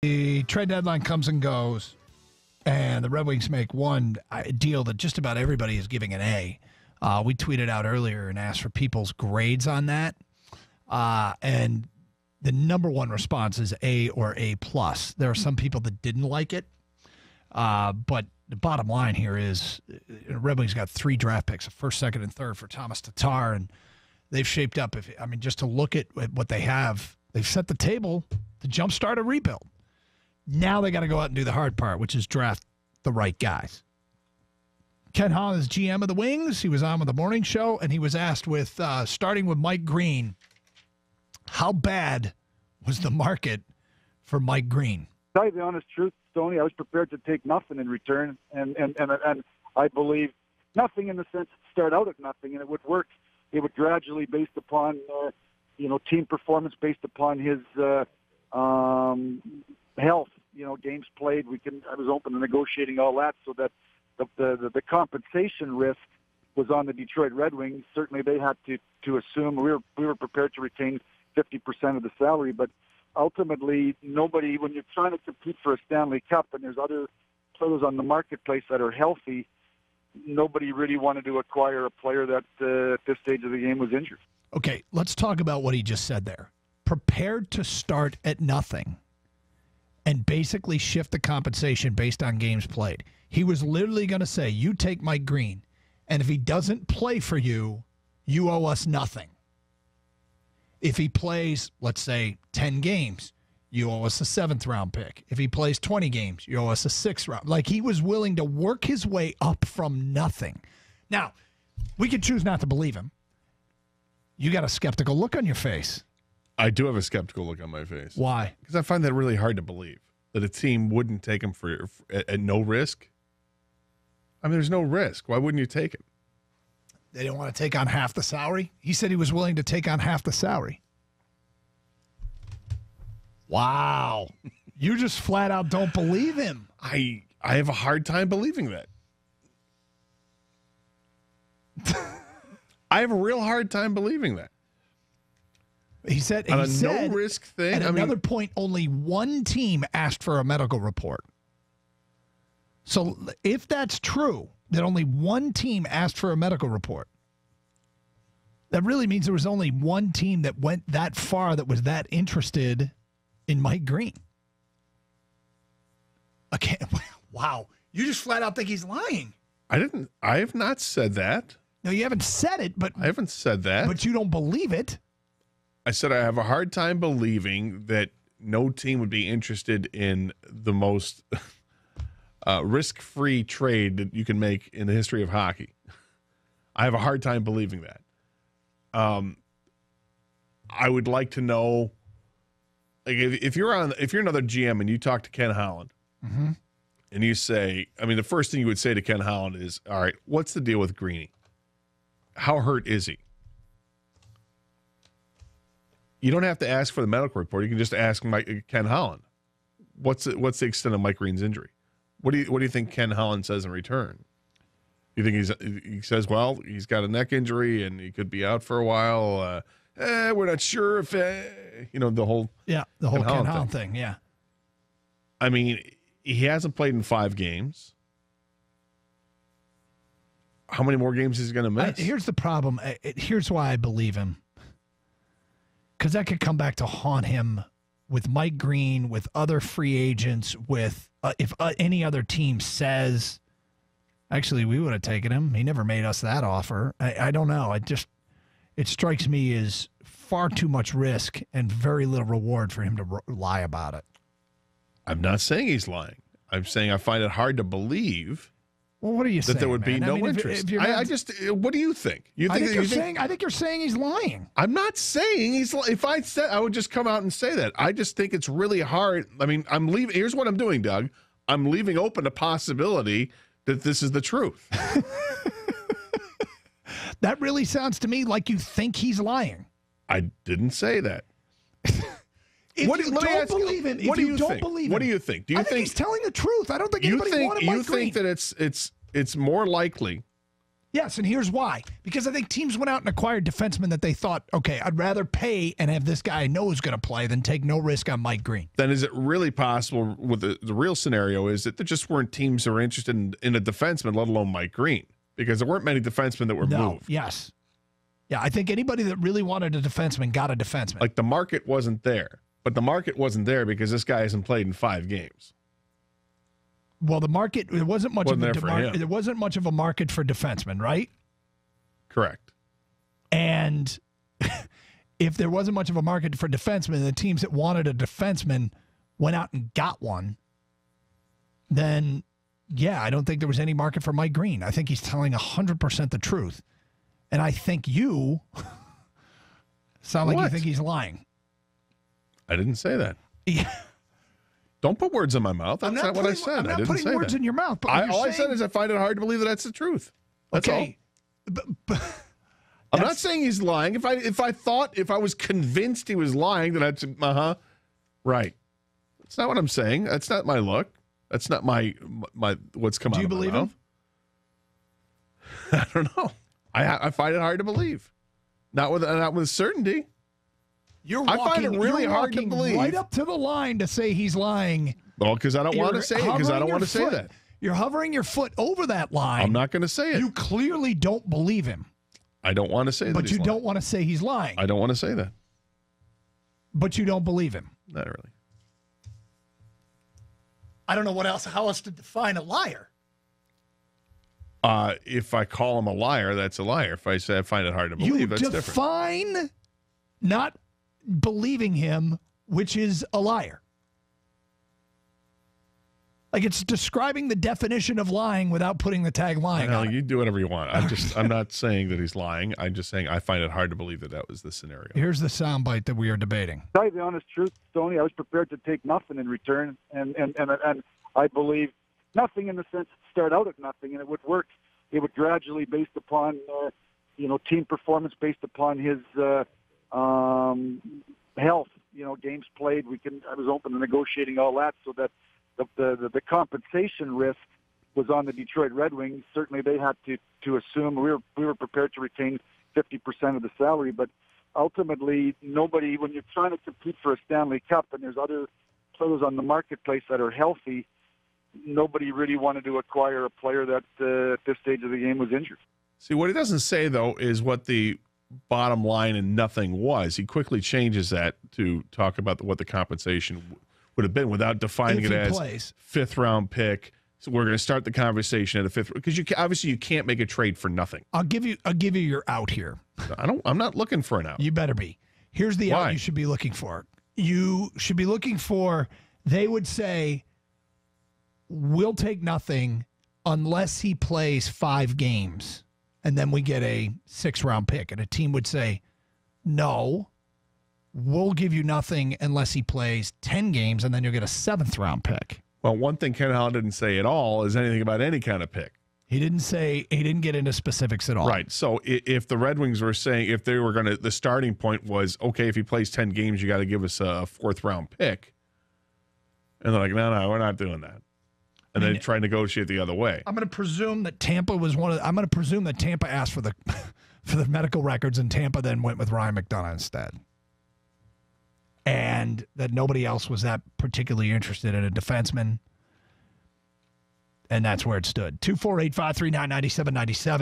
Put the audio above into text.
The trade deadline comes and goes, and the Red Wings make one deal that just about everybody is giving an A. We tweeted out earlier and asked for people's grades on that, and the number one response is A or A+. There are some people that didn't like it, but the bottom line here is Red Wings got 3 draft picks, a first, second, and third for Tomas Tatar, and they've shaped up. Just to look at what they have, they've set the table to jumpstart a rebuild. Now they got to go out and do the hard part, which is draft the right guys. Ken Holland is GM of the Wings. He was on with the morning show, and he was asked with starting with Mike Green, how bad was the market for Mike Green? To tell you the honest truth, Stoney, I was prepared to take nothing in return, and I believe nothing in the sense to start out at nothing, and it would work. It would gradually, based upon team performance, based upon his health, games played. I was open to negotiating all that, so that the compensation risk was on the Detroit Red Wings. Certainly, they had to assume we were prepared to retain 50% of the salary, but ultimately, nobody, when you're trying to compete for a Stanley Cup and there's other players on the marketplace that are healthy, nobody really wanted to acquire a player that at this stage of the game was injured. Okay, let's talk about what he just said there. Prepared to start at nothing and basically shift the compensation based on games played. He was literally going to say, you take Mike Green, and if he doesn't play for you, you owe us nothing. If he plays, let's say, 10 games, you owe us a 7th-round pick. If he plays 20 games, you owe us a 6th round. Like, he was willing to work his way up from nothing. Now, we could choose not to believe him. You got a skeptical look on your face. I do have a skeptical look on my face. Why? Because I find that really hard to believe, that a team wouldn't take him at no risk. I mean, there's no risk. Why wouldn't you take him? They didn't want to take on half the salary? He said he was willing to take on half the salary. Wow. You just flat out don't believe him. I have a hard time believing that. I have a real hard time believing that. He said on a no-risk thing. At another point, only one team asked for a medical report. So if that's true, that only one team asked for a medical report, that really means there was only one team that went that far that was that interested in Mike Green. Okay, wow. You just flat out think he's lying. I have not said that. No, you haven't said it, but I haven't said that. But you don't believe it. I said I have a hard time believing that no team would be interested in the most risk-free trade that you can make in the history of hockey. I have a hard time believing that. I would like to know, like, if you're another GM and you talk to Ken Holland, mm-hmm. and you say, the first thing you would say to Ken Holland is, all right, what's the deal with Greeny? How hurt is he? You don't have to ask for the medical report. You can just ask Ken Holland, what's the extent of Mike Green's injury? What do you think Ken Holland says in return? You think he says, well, he's got a neck injury and he could be out for a while. We're not sure if the whole Ken Holland thing. Yeah. I mean, he hasn't played in 5 games. How many more games is he going to miss? Here's the problem. Here's why I believe him. Because that could come back to haunt him with Mike Green, with other free agents, with if any other team says, actually, we would have taken him. He never made us that offer. I don't know. It strikes me as far too much risk and very little reward for him to lie about it. I'm not saying he's lying. I'm saying I find it hard to believe. Well, what are you saying? That there would be no interest. What do you think? I think you're saying he's lying. I'm not saying he's lying. If I said, I would just come out and say that. I just think it's really hard. I mean, I'm leaving. Here's what I'm doing, Doug. I'm leaving open the possibility that this is the truth. That really sounds to me like you think he's lying. I didn't say that. What do you think? Do you think he's telling the truth? I don't think anybody wanted Mike Green. You think that it's more likely Yes, and here's why. Because I think teams went out and acquired defensemen that they thought, okay, I'd rather pay and have this guy I know is going to play than take no risk on Mike Green. Then is it really possible with the real scenario is that there just weren't teams that were interested in a defenseman, let alone Mike Green? Because there weren't many defensemen that were moved. Yes. Yeah, I think anybody that really wanted a defenseman got a defenseman. Like the market wasn't there. But the market wasn't there because this guy hasn't played in 5 games. Well, the market, it wasn't much Wasn't of there for him. there wasn't much of a market for defensemen, right? Correct. And if there wasn't much of a market for defensemen, the teams that wanted a defenseman went out and got one, then, yeah, I don't think there was any market for Mike Green. I think he's telling 100% the truth. And I think you sound like you think he's lying. I didn't say that. Yeah. Don't put words in my mouth. That's not what I said. I'm not I didn't putting say words that. in your mouth. But All I said is I find it hard to believe that that's the truth. That's okay. all. I'm not saying he's lying. If I was convinced he was lying, then I'd say, right. That's not what I'm saying. That's not my look. That's not my what's come out of my mouth. Do you believe him? I don't know. I find it hard to believe. Not with certainty. I find it really hard to believe. Right up to the line to say he's lying. Well, because I don't want to say it. Because I don't want to say that. You're hovering your foot over that line. I'm not going to say it. You clearly don't believe him. I don't want to say that. But you don't want to say he's lying. I don't want to say that. But you don't believe him. Not really. I don't know how else to define a liar. If I call him a liar, that's a liar. If I say I find it hard to believe, that's different. You define not believing him, which is a liar. Like it's describing the definition of lying without putting the tag lying on it. You do whatever you want. I'm not saying that he's lying. I'm just saying I find it hard to believe that was the scenario. Here's the soundbite that we are debating. To tell you the honest truth, Tony, I was prepared to take nothing in return, and I believe nothing in the sense to start out at nothing, and it would work. It would gradually, based upon team performance, based upon his health, games played. I was open to negotiating all that, so that the compensation risk was on the Detroit Red Wings. Certainly, they had to assume we were prepared to retain 50% of the salary, but ultimately, nobody. When you're trying to compete for a Stanley Cup, and there's other players on the marketplace that are healthy, nobody really wanted to acquire a player that at this stage of the game was injured. See, what he doesn't say, though, is what the bottom line and nothing was. He quickly changes that to talk about what the compensation would have been without defining it as fifth-round pick. So we're going to start the conversation at a fifth, because obviously you can't make a trade for nothing. I'll give you your out here. I'm not looking for an out. You better be. Here's the out you should be looking for. You should be looking for, they would say, we'll take nothing unless he plays 5 games, and then we get a 6th-round pick. And a team would say, no, we'll give you nothing unless he plays 10 games, and then you'll get a 7th-round pick. Well, one thing Ken Holland didn't say at all is anything about any kind of pick. He didn't get into specifics at all. Right. So if the Red Wings were saying, if they were going to, the starting point was, okay, if he plays 10 games, you got to give us a 4th-round pick. And they're like, no, we're not doing that. And they try to negotiate the other way. I'm going to presume that Tampa asked for the for the medical records, and Tampa then went with Ryan McDonough instead. And that nobody else was that particularly interested in a defenseman. And that's where it stood. 248-539-9797.